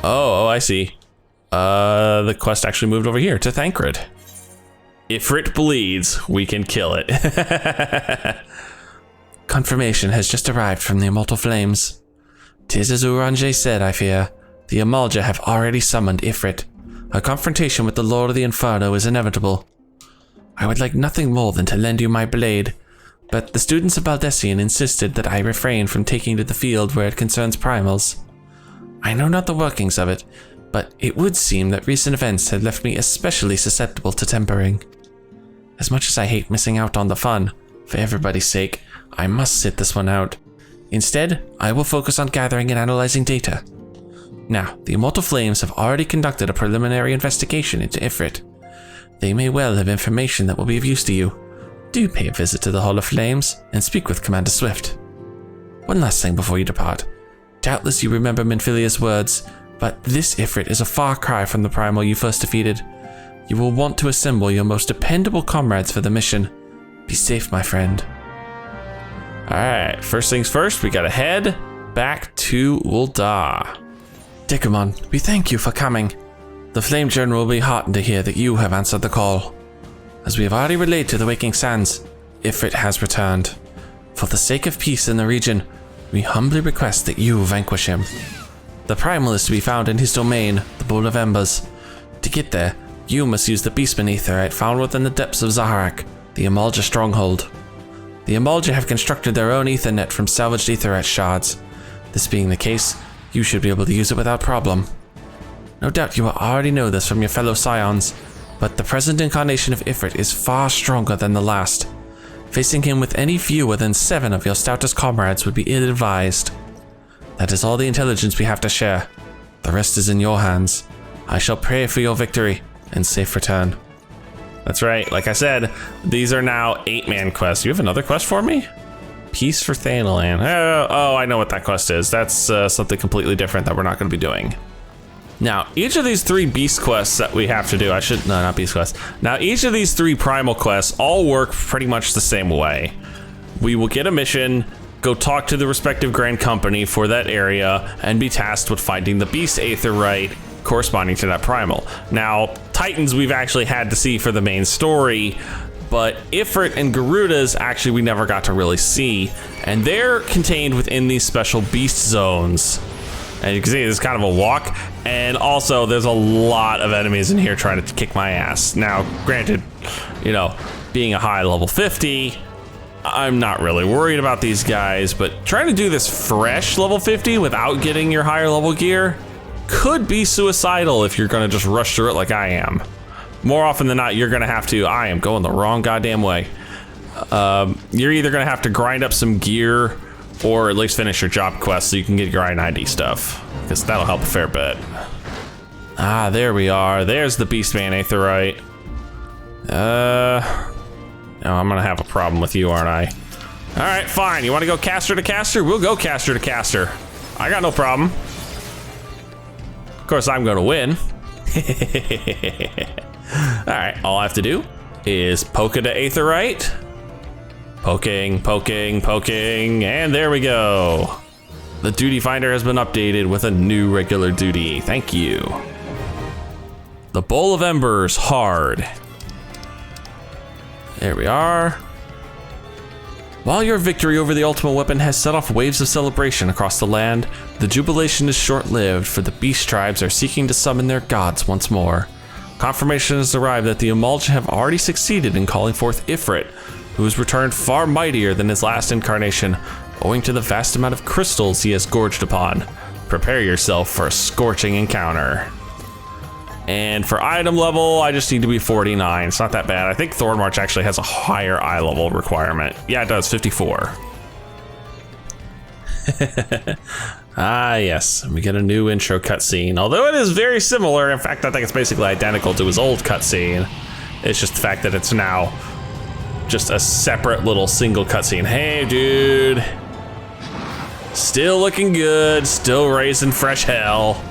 Oh, I see. The quest actually moved over here to Thancred. Ifrit bleeds, we can kill it. Confirmation has just arrived from the Immortal Flames. 'Tis as Urange said, I fear. The Amalja have already summoned Ifrit. A confrontation with the Lord of the Inferno is inevitable. I would like nothing more than to lend you my blade, but the students of Baldessian insisted that I refrain from taking to the field where it concerns primals. I know not the workings of it, but it would seem that recent events had left me especially susceptible to tempering. As much as I hate missing out on the fun, for everybody's sake, I must sit this one out. Instead, I will focus on gathering and analyzing data. Now, the Immortal Flames have already conducted a preliminary investigation into Ifrit. They may well have information that will be of use to you. Do pay a visit to the Hall of Flames and speak with Commander Swift. One last thing before you depart. Doubtless you remember Minfilia's words, but this Ifrit is a far cry from the primal you first defeated. You will want to assemble your most dependable comrades for the mission. Be safe, my friend. Alright, first things first, we gotta head back to Ul'dah. Dekumon, we thank you for coming. The Flame General will be heartened to hear that you have answered the call. As we have already relayed to the Waking Sands, Ifrit has returned. For the sake of peace in the region, we humbly request that you vanquish him. The primal is to be found in his domain, the Bowl of Embers. To get there, you must use the Beastman Aetheryte found within the depths of Zaharak, the Amalja stronghold. The Amalja have constructed their own Aethernet from salvaged Aetheryte shards. This being the case, you should be able to use it without problem. No doubt you will already know this from your fellow Scions, but the present incarnation of Ifrit is far stronger than the last. Facing him with any fewer than 7 of your stoutest comrades would be ill-advised. That is all the intelligence we have to share. The rest is in your hands. I shall pray for your victory and safe return. That's right, like I said, these are now 8-man quests. You have another quest for me? Peace for Thanalan. Oh, I know what that quest is. That's something completely different that we're not going to be doing. Now, each of these 3 beast quests that we have to do, not beast quests. Now, each of these 3 primal quests all work pretty much the same way. We will get a mission, go talk to the respective Grand Company for that area, and be tasked with finding the beast Aetheryte corresponding to that primal. Now, Titans we've actually had to see for the main story, but Ifrit and Garudas actually we never got to really see, and they're contained within these special beast zones. And you can see it's kind of a walk, and also there's a lot of enemies in here trying to kick my ass. Now, granted, you know, being a high level 50, I'm not really worried about these guys, but trying to do this fresh level 50 without getting your higher level gear could be suicidal if you're gonna just rush through it like I am. More often than not, you're gonna have to, I am going the wrong goddamn way. You're either gonna have to grind up some gear or at least finish your job quest so you can get your I-90 stuff, because that'll help a fair bit. Ah, there we are. There's the Beastman Aetheryte. Now I'm gonna have a problem with you, aren't I? All right, fine. You wanna go caster to caster? We'll go caster to caster. I got no problem. Of course, I'm gonna win. All right, all I have to do is poke it to Aetheryte. Poking, poking, poking, and there we go. The duty finder has been updated with a new regular duty. Thank you. The Bowl of Embers, hard. There we are. While your victory over the ultimate weapon has set off waves of celebration across the land, the jubilation is short-lived, for the beast tribes are seeking to summon their gods once more. Confirmation has arrived that the Amalja have already succeeded in calling forth Ifrit, who has returned far mightier than his last incarnation, owing to the vast amount of crystals he has gorged upon. Prepare yourself for a scorching encounter. And for item level, I just need to be 49. It's not that bad. I think Thornmarch actually has a higher eye level requirement. Yeah, it does, 54. Ah, yes, we get a new intro cutscene, although it is very similar. In fact, I think it's basically identical to his old cutscene. It's just the fact that it's now just a separate little single cutscene. Hey, dude. Still looking good, still raising fresh hell.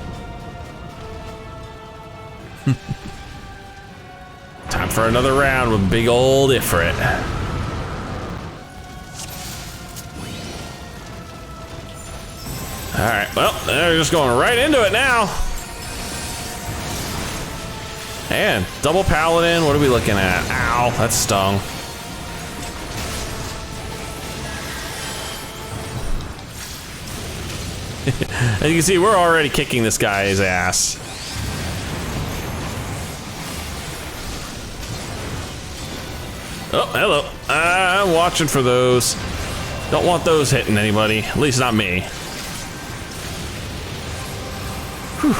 Time for another round with big old Ifrit. All right, well, they're just going right into it now. And double paladin, what are we looking at? Ow, that stung. As you can see, we're already kicking this guy's ass. Oh, hello. I'm watching for those. Don't want those hitting anybody, at least not me. Whew.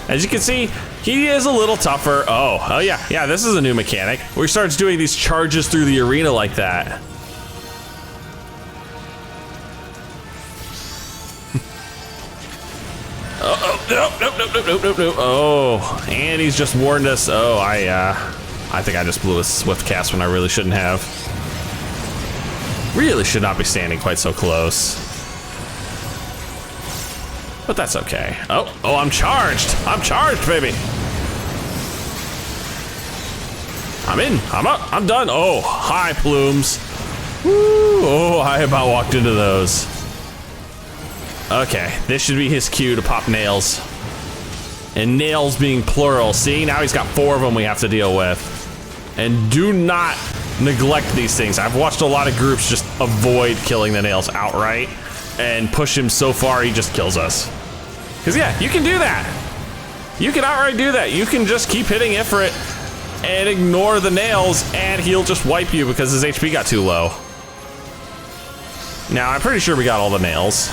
As you can see, he is a little tougher. Oh yeah, this is a new mechanic where he starts doing these charges through the arena like that. No. Oh, and he's just warned us. Oh, I think I just blew a swift cast when I really shouldn't have. Really should not be standing quite so close. But that's okay. Oh, I'm charged. I'm charged, baby. I'm in. I'm up. I'm done. Oh, hi, plumes. Woo. Oh, I about walked into those. Okay, this should be his cue to pop nails. And nails being plural. See, now he's got 4 of them we have to deal with. And do not neglect these things. I've watched a lot of groups just avoid killing the nails outright and push him so far he just kills us. Because yeah, you can do that. You can outright do that. You can just keep hitting Ifrit and ignore the nails and he'll just wipe you because his HP got too low. Now, I'm pretty sure we got all the nails.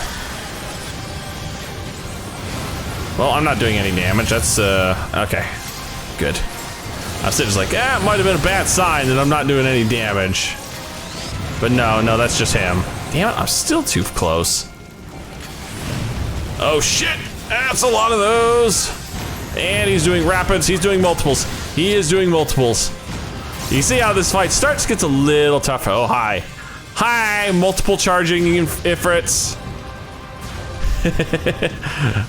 Well, I'm not doing any damage. That's, okay. Good. I was just like, it might have been a bad sign that I'm not doing any damage. But no, that's just him. Damn it, I'm still too close. Oh shit, that's a lot of those. And he's doing rapids, he's doing multiples. He is doing multiples. You see how this fight starts, gets a little tougher. Oh, hi. Hi, multiple charging Ifrits.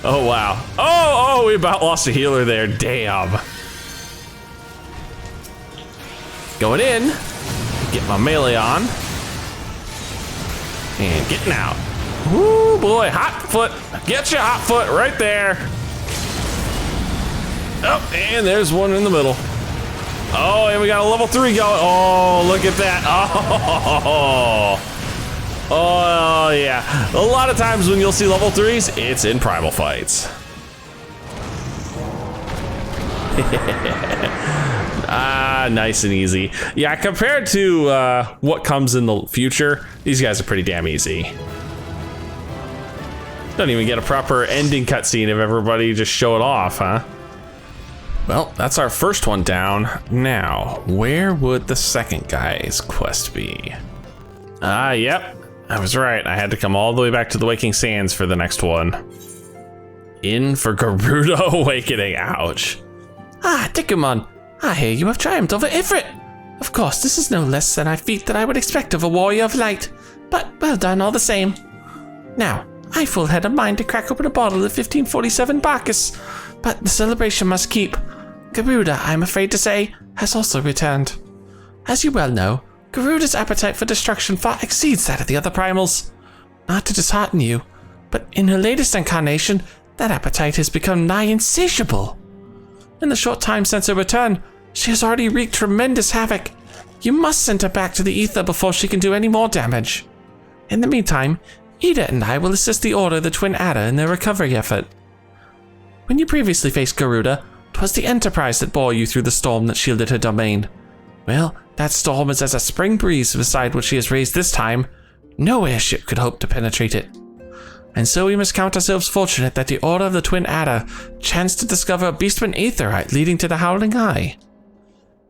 Oh, wow. Oh, we about lost a healer there, damn. Going in, get my melee on, and getting out. Woo, boy, hot foot, get you hot foot right there. Oh, and there's one in the middle. Oh, and we got a level 3 going. Oh, look at that. Oh, yeah. A lot of times when you'll see level 3s, it's in primal fights. Nice and easy. Yeah, compared to what comes in the future, these guys are pretty damn easy. Don't even get a proper ending cutscene of everybody just showing off, huh? Well, that's our first one down. Now, where would the second guy's quest be? Yep. I was right. I had to come all the way back to the Waking Sands for the next one. In for Garuda Awakening. Ouch. Dekumon. I hear you have triumphed over Ifrit. Of course, this is no less than a feat that I would expect of a warrior of light, but well done all the same. Now, I full had a mind to crack open a bottle of 1547 Bacchus, but the celebration must keep. Garuda, I'm afraid to say, has also returned. As you well know, Garuda's appetite for destruction far exceeds that of the other primals. Not to dishearten you, but in her latest incarnation, that appetite has become nigh insatiable. In the short time since her return, she has already wreaked tremendous havoc. You must send her back to the ether before she can do any more damage. In the meantime, Ida and I will assist the Order of the Twin Adder in their recovery effort. When you previously faced Garuda, 'twas the Enterprise that bore you through the storm that shielded her domain. Well, that storm is as a spring breeze beside what she has raised this time. No airship could hope to penetrate it. And so we must count ourselves fortunate that the Order of the Twin Adder chanced to discover a beastman aetherite leading to the Howling Eye.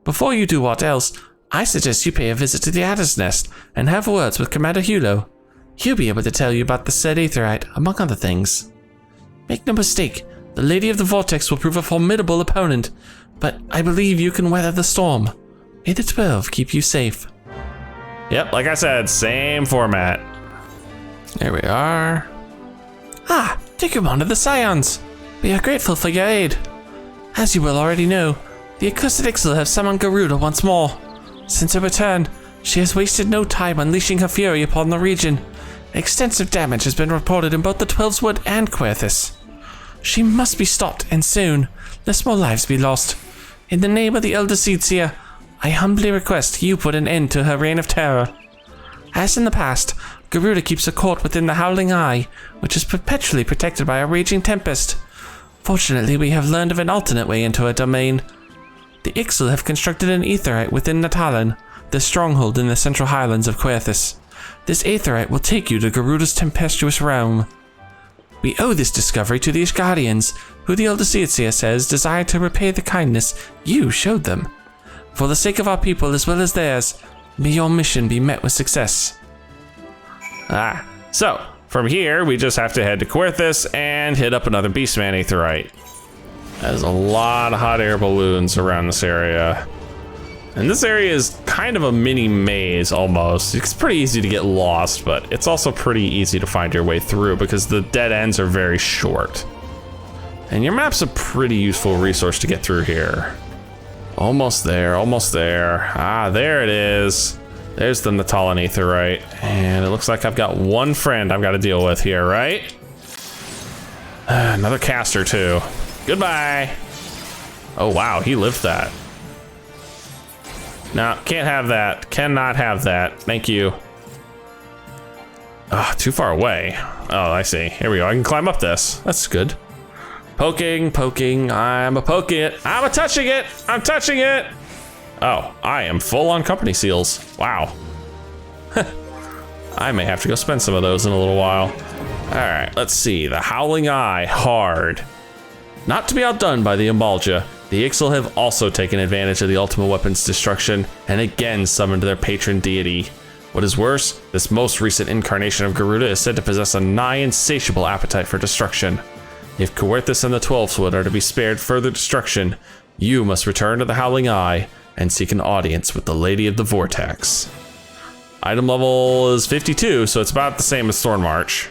Before you do aught else, I suggest you pay a visit to the Adder's Nest and have words with Commander Hulo. He'll be able to tell you about the said aetherite, among other things. Make no mistake, the Lady of the Vortex will prove a formidable opponent, but I believe you can weather the storm. May the 12 keep you safe. Yep, like I said, same format. There we are. Dekumon of the Scions. We are grateful for your aid. As you will already know, the accursed Ixal have summoned Garuda once more. Since her return, she has wasted no time unleashing her fury upon the region. Extensive damage has been reported in both the Twelveswood and Querthus. She must be stopped, and soon, lest more lives be lost. In the name of the Elder Seedseer, I humbly request you put an end to her reign of terror. As in the past, Garuda keeps a court within the Howling Eye, which is perpetually protected by a raging tempest. Fortunately, we have learned of an alternate way into her domain. The Ixal have constructed an aetheryte within Natalan, the stronghold in the central highlands of Querthus. This aetheryte will take you to Garuda's tempestuous realm. We owe this discovery to these guardians, who the Elder Seedseer says desire to repay the kindness you showed them. For the sake of our people as well as theirs, may your mission be met with success. So from here, we just have to head to Querthus and hit up another Beastman aetheryte. There's a lot of hot air balloons around this area. And this area is kind of a mini maze almost. It's pretty easy to get lost, but it's also pretty easy to find your way through because the dead ends are very short. And your map's a pretty useful resource to get through here. Almost there, almost there. There it is. There's the Natalan aetheryte. And it looks like I've got one friend I've got to deal with here, right? Another caster too. Goodbye. Oh wow, he lived that. No, can't have that. Cannot have that. Thank you. Too far away. Oh, I see. Here we go. I can climb up this. That's good. Poking, poking. I'm a poking it. I'm a touching it. I'm touching it. Oh, I am full on company seals. Wow. I may have to go spend some of those in a little while. All right, let's see. The Howling Eye, hard. Not to be outdone by the Embalja, the Ixal have also taken advantage of the Ultima Weapon's destruction and again summoned their patron deity. What is worse, this most recent incarnation of Garuda is said to possess a nigh insatiable appetite for destruction. If Querthus and the Twelfthwood are to be spared further destruction, you must return to the Howling Eye and seek an audience with the Lady of the Vortex. Item level is 52, so it's about the same as Thornmarch.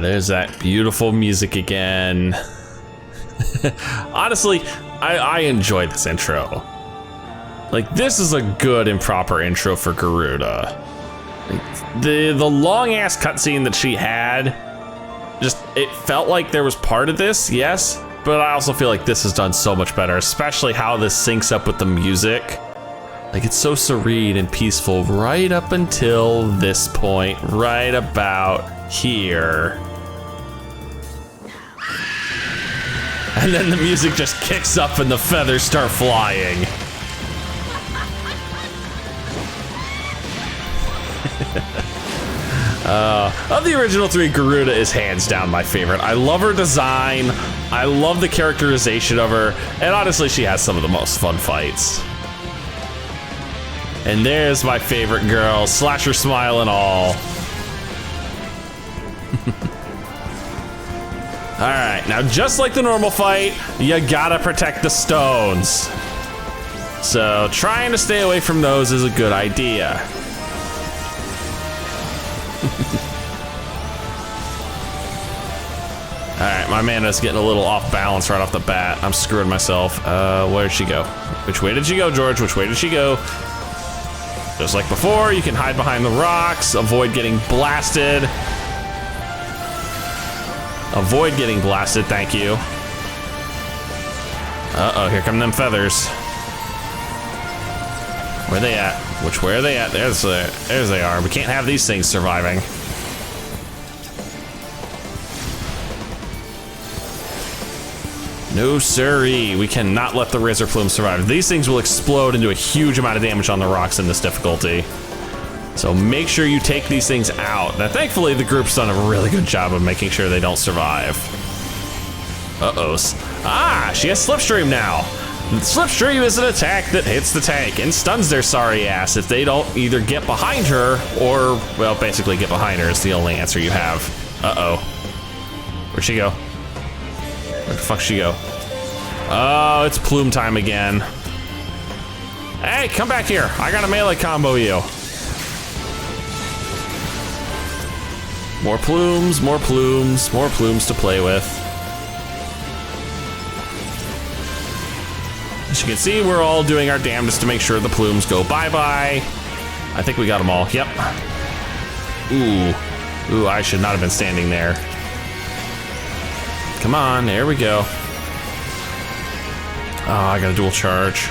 There's that beautiful music again. Honestly, I enjoyed this intro. Like, this is a good and proper intro for Garuda. Like, the long ass cutscene that she had, just, it felt like there was part of this, yes, but I also feel like this is done so much better, especially how this syncs up with the music. Like, it's so serene and peaceful right up until this point, right about here. And then the music just kicks up and the feathers start flying. Of the original three, Garuda is hands down my favorite. I love her design, I love the characterization of her, and honestly, she has some of the most fun fights. And there's my favorite girl, slasher smile and all. Alright, now just like the normal fight, you gotta protect the stones. So trying to stay away from those is a good idea. Alright, my mana's getting a little off balance right off the bat. I'm screwing myself. Where'd she go? Which way did she go, George? Which way did she go? Just like before, you can hide behind the rocks, avoid getting blasted. Avoid getting blasted, thank you. Uh-oh, here come them feathers. Where they at? Which way are they at? There's they are. We can't have these things surviving. No siree, we cannot let the Razor Plume survive. These things will explode and do a huge amount of damage on the rocks in this difficulty. So make sure you take these things out. Now thankfully the group's done a really good job of making sure they don't survive. Uh-oh. She has Slipstream now. Slipstream is an attack that hits the tank and stuns their sorry ass if they don't either get behind her or, well, basically get behind her is the only answer you have. Uh-oh. Where'd she go? Where the fuck she go? Oh, it's plume time again. Hey, come back here. I got a melee combo you. More plumes, more plumes, more plumes to play with. As you can see, we're all doing our damnedest to make sure the plumes go bye-bye. I think we got them all, yep. Ooh, I should not have been standing there. Come on, there we go. Oh, I got a dual charge.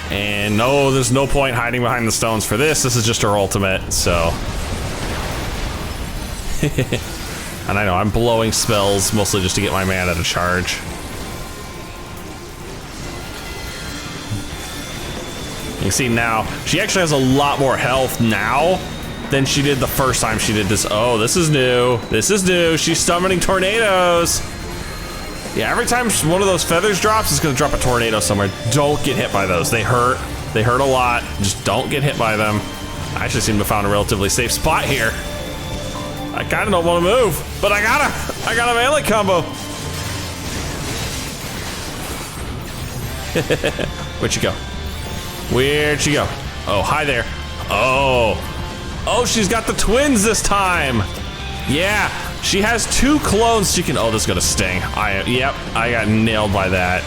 And no, there's no point hiding behind the stones for this. This is just her ultimate, so. And I know, I'm blowing spells mostly just to get my mana to charge. You see now, she actually has a lot more health now than she did the first time she did this. Oh, this is new. This is new. She's summoning tornadoes. Yeah, every time one of those feathers drops, it's gonna drop a tornado somewhere. Don't get hit by those. They hurt. They hurt a lot. Just don't get hit by them. I actually seem to have found a relatively safe spot here. I kinda don't wanna move, but I got a melee combo. Where'd she go? Where'd she go? Oh, hi there. Oh, she's got the twins this time. Yeah, she has 2 clones she can, oh, this is gonna sting. Yep, I got nailed by that.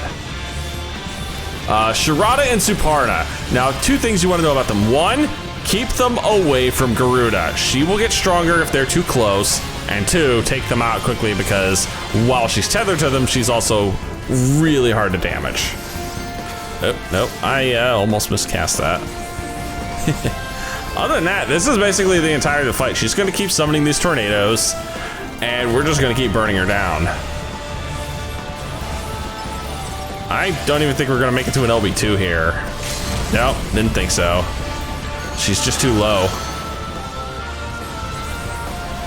Sharada and Suparna. Now, 2 things you wanna know about them. 1, keep them away from Garuda. She will get stronger if they're too close. And 2, take them out quickly because while she's tethered to them, she's also really hard to damage. Oh, nope, I almost miscast that. Other than that, this is basically the entirety of the fight. She's gonna keep summoning these tornadoes, and we're just gonna keep burning her down. I don't even think we're gonna make it to an LB2 here. Nope, didn't think so. She's just too low.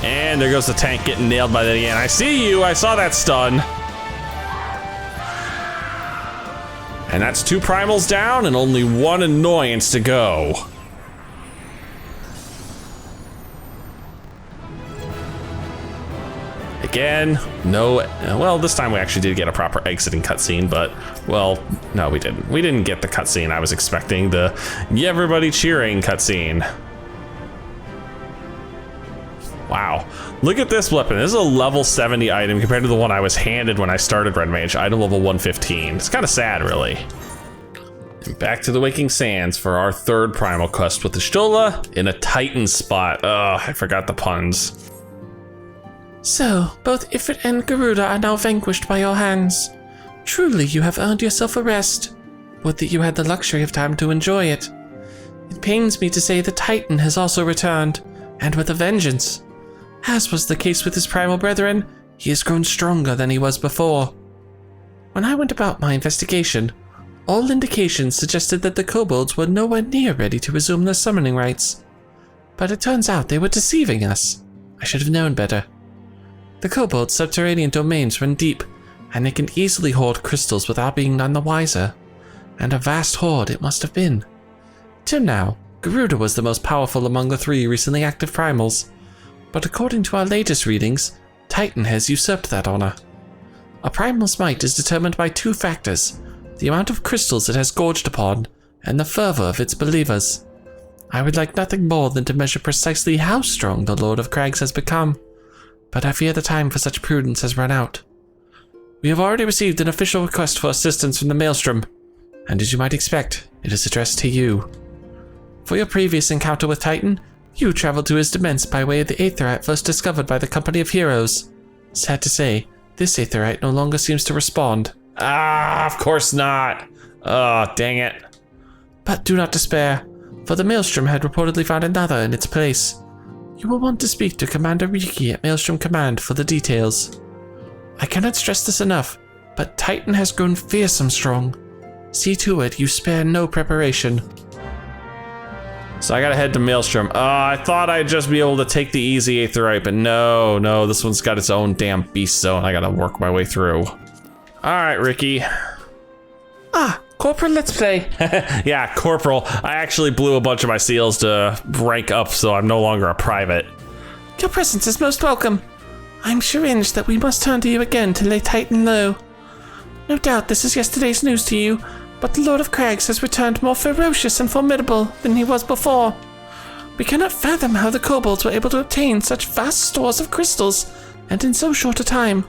And there goes the tank getting nailed by that again. I see you, I saw that stun. And that's 2 primals down and only 1 annoyance to go. Again, no, well, this time we actually did get a proper exiting cutscene, but, well, no, we didn't. We didn't get the cutscene I was expecting, the everybody cheering cutscene. Wow, look at this weapon. This is a level 70 item compared to the one I was handed when I started Red Mage, item level 115. It's kind of sad, really. And back to the Waking Sands for our 3rd primal quest with the Stola in a Titan spot. Ugh, I forgot the puns. So, both Ifrit and Garuda are now vanquished by your hands. Truly, you have earned yourself a rest. Would that you had the luxury of time to enjoy it. It pains me to say the Titan has also returned, and with a vengeance. As was the case with his primal brethren, he has grown stronger than he was before. When I went about my investigation, all indications suggested that the kobolds were nowhere near ready to resume their summoning rites. But it turns out they were deceiving us. I should have known better. The kobolds' subterranean domains run deep, and they can easily hoard crystals without being none the wiser. And a vast hoard it must have been. Till now, Garuda was the most powerful among the 3 recently active primals. But according to our latest readings, Titan has usurped that honor. A primal's might is determined by 2 factors, the amount of crystals it has gorged upon, and the fervor of its believers. I would like nothing more than to measure precisely how strong the Lord of Crags has become, but I fear the time for such prudence has run out. We have already received an official request for assistance from the Maelstrom, and as you might expect, it is addressed to you. For your previous encounter with Titan, you traveled to his demesne by way of the Aetherite first discovered by the Company of Heroes. Sad to say, this Aetherite no longer seems to respond. Ah, of course not. Oh, dang it. But do not despair, for the Maelstrom had reportedly found another in its place. You will want to speak to Commander Riki at Maelstrom Command for the details. I cannot stress this enough, but Titan has grown fearsome strong. See to it you spare no preparation. So I gotta head to Maelstrom. I thought I'd just be able to take the easy Aetherite, but no, this one's got its own damn beast zone I gotta work my way through. All right, Ricky. Corporal, let's play. Yeah, Corporal. I actually blew a bunch of my seals to rank up, so I'm no longer a private. Your presence is most welcome. I'm chagrined that we must turn to you again to lay Titan low. No doubt this is yesterday's news to you, but the Lord of Crags has returned more ferocious and formidable than he was before. We cannot fathom how the kobolds were able to obtain such vast stores of crystals, and in so short a time.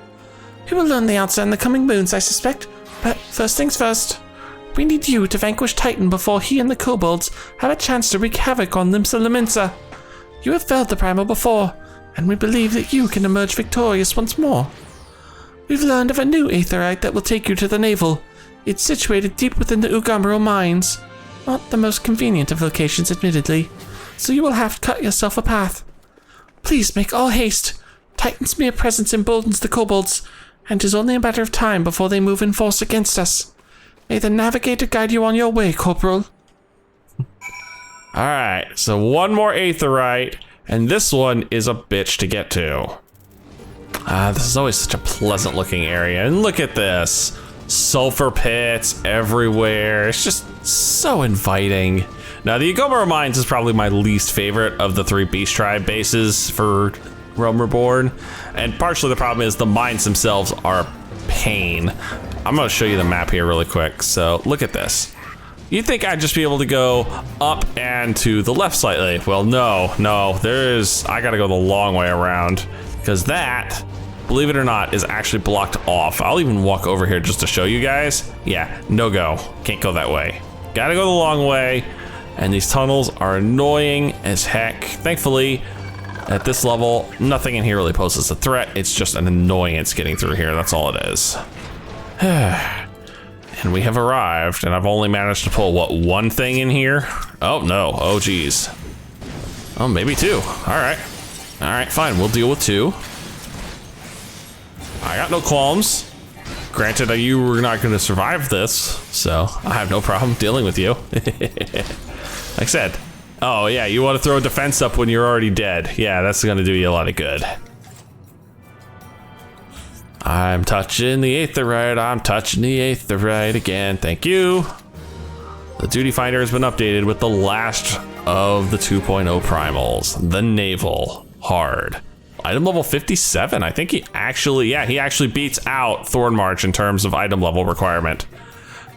We will learn the answer in the coming moons, I suspect, but first things first. We need you to vanquish Titan before he and the kobolds have a chance to wreak havoc on Limsa Laminsa. You have failed the primal before, and we believe that you can emerge victorious once more. we've learned of a new aetherite that will take you to the navel. It's situated deep within the Ugamro mines. Not the most convenient of locations, admittedly, so you will have to cut yourself a path. Please make all haste. Titan's mere presence emboldens the kobolds, and 'tis only a matter of time before they move in force against us. May the navigator guide you on your way, Corporal. Alright, so one more aetherite, and this one is a bitch to get to. This is always such a pleasant looking area, and look at this. Sulfur pits everywhere. It's just so inviting. Now, the Ugamro Mines is probably my least favorite of the 3 Beast Tribe bases for Realm Reborn. And partially the problem is the mines themselves are a pain. I'm gonna show you the map here really quick. So look at this. You'd think I'd just be able to go up and to the left slightly. Well, no, I gotta go the long way around, because that, believe it or not, is actually blocked off. I'll even walk over here just to show you guys. Yeah, no go, can't go that way. Gotta go the long way, and these tunnels are annoying as heck. Thankfully, at this level, nothing in here really poses a threat. It's just an annoyance getting through here, that's all it is. And we have arrived, and I've only managed to pull, what, 1 thing in here? Oh no, oh geez. Oh, maybe 2, all right. All right, fine, we'll deal with 2. I got no qualms. Granted, you were not gonna survive this, so I have no problem dealing with you. Like I said, oh yeah, you wanna throw a defense up when you're already dead. Yeah, that's gonna do you a lot of good. I'm touching the aetherite again, thank you. The duty finder has been updated with the last of the 2.0 primals, the naval hard. Item level 57, I think he actually beats out Thornmarch in terms of item level requirement.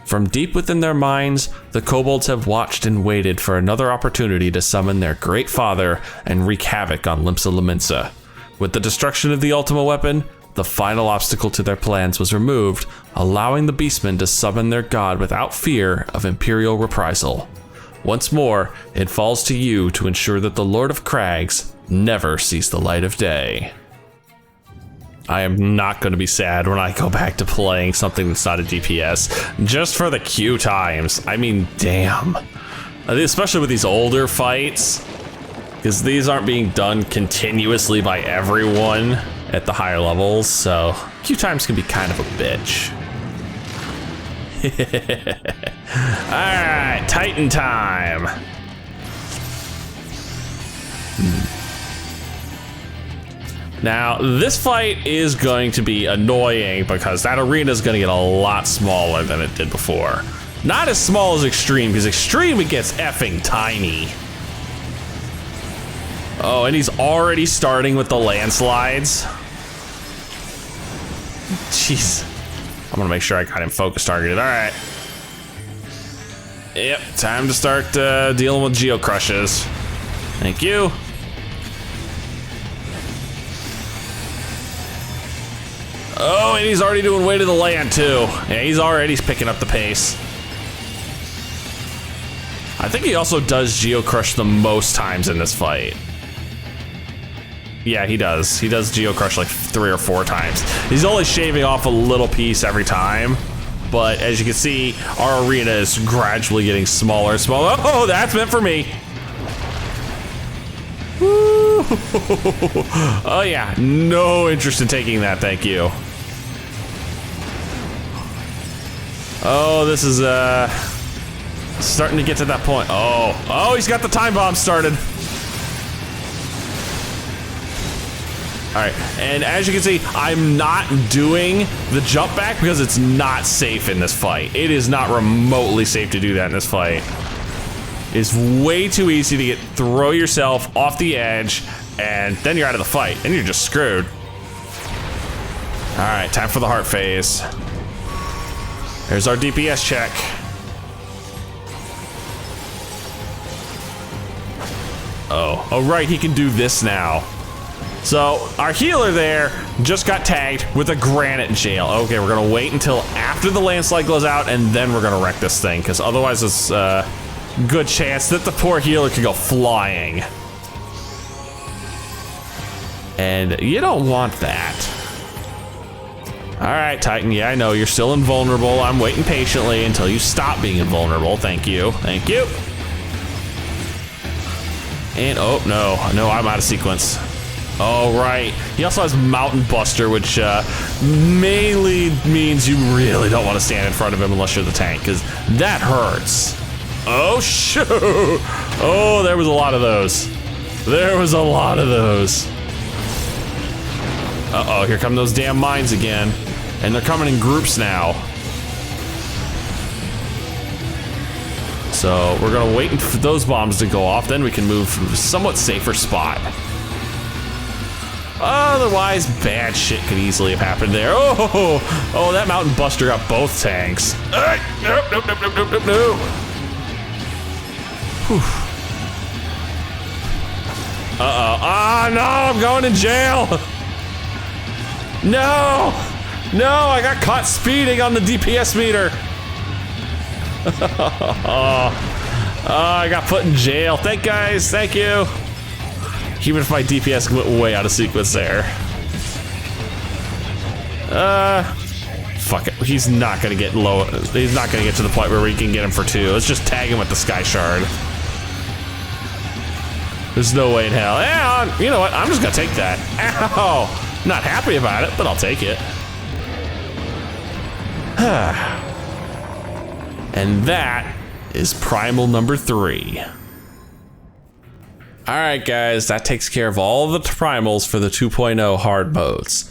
From deep within their minds, the kobolds have watched and waited for another opportunity to summon their great father and wreak havoc on Limsa Lominsa. With the destruction of the Ultima weapon, the final obstacle to their plans was removed, allowing the beastmen to summon their god without fear of imperial reprisal. Once more, it falls to you to ensure that the Lord of Crags never sees the light of day. I am not going to be sad when I go back to playing something that's not a DPS, just for the queue times. I mean, damn. Especially with these older fights, because these aren't being done continuously by everyone at the higher levels, so queue times can be kind of a bitch. Alright, Titan time. Now, this fight is going to be annoying because that arena is going to get a lot smaller than it did before. Not as small as Extreme, because Extreme it gets effing tiny. Oh, and he's already starting with the landslides. Jeez. I'm gonna make sure I got him focus targeted. All right. Yep, time to start dealing with Geo Crushes. Thank you. Oh, and he's already doing Way to the Land too. Yeah, he's already picking up the pace. I think he also does Geo Crush the most times in this fight. Yeah, he does. He does Geo Crush like 3 or 4 times. He's only shaving off a little piece every time. But as you can see, our arena is gradually getting smaller and smaller. Oh, that's meant for me. Woo. Oh yeah, no interest in taking that, thank you. Oh, this is starting to get to that point. Oh, he's got the time bomb started. All right, and as you can see, I'm not doing the jump back because it's not safe in this fight. It is not remotely safe to do that in this fight. It's way too easy to throw yourself off the edge, and then you're out of the fight, and you're just screwed. All right, time for the heart phase. There's our DPS check. Oh right, he can do this now. So our healer there just got tagged with a granite jail. Okay, we're gonna wait until after the landslide goes out, and then we're gonna wreck this thing, because otherwise it's a good chance that the poor healer could go flying. And you don't want that. All right, Titan, yeah, I know, you're still invulnerable. I'm waiting patiently until you stop being invulnerable. Thank you, thank you. And, oh, no, I'm out of sequence. Oh, right. He also has Mountain Buster, which mainly means you really don't want to stand in front of him unless you're the tank, because that hurts. Oh, shoot. Oh, there was a lot of those. There was a lot of those. Uh-oh, here come those damn mines again. And they're coming in groups now. So we're gonna wait for those bombs to go off, then we can move to a somewhat safer spot. Otherwise, bad shit could easily have happened there. Oh, that Mountain Buster got both tanks. Nope. Whew. Uh-oh, ah, no, I'm going to jail. No, I got caught speeding on the DPS meter. Oh, I got put in jail. Thank you. Even if my DPS went way out of sequence there. Fuck it. He's not gonna get low. He's not gonna get to the point where we can get him for 2. Let's just tag him with the Sky Shard. There's no way in hell. You know what? I'm just gonna take that. Ow! Not happy about it, but I'll take it. And that is primal number 3. All right, guys, that takes care of all the primals for the 2.0 hard modes.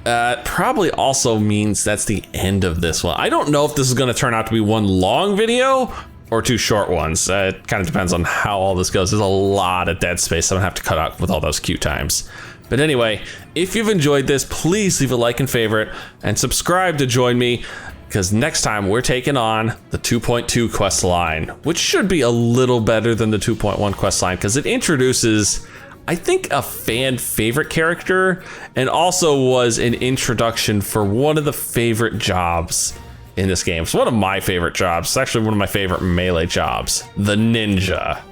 Probably also means that's the end of this one. I don't know if this is gonna turn out to be one long video or 2 short ones. It kind of depends on how all this goes. There's a lot of dead space I'm gonna have to cut out with all those queue times. But anyway, if you've enjoyed this, please leave a like and favorite and subscribe to join me, because next time we're taking on the 2.2 quest line, which should be a little better than the 2.1 quest line because it introduces, I think, a fan favorite character and also was an introduction for one of the favorite jobs in this game. It's one of my favorite jobs. It's actually one of my favorite melee jobs, the ninja.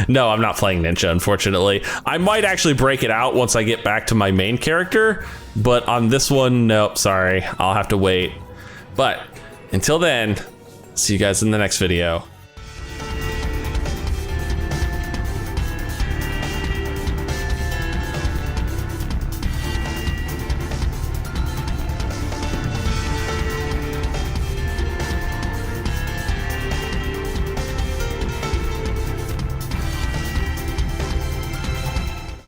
No, I'm not playing ninja, unfortunately. I might actually break it out once I get back to my main character, but on this one, nope, sorry, I'll have to wait. But until then, see you guys in the next video.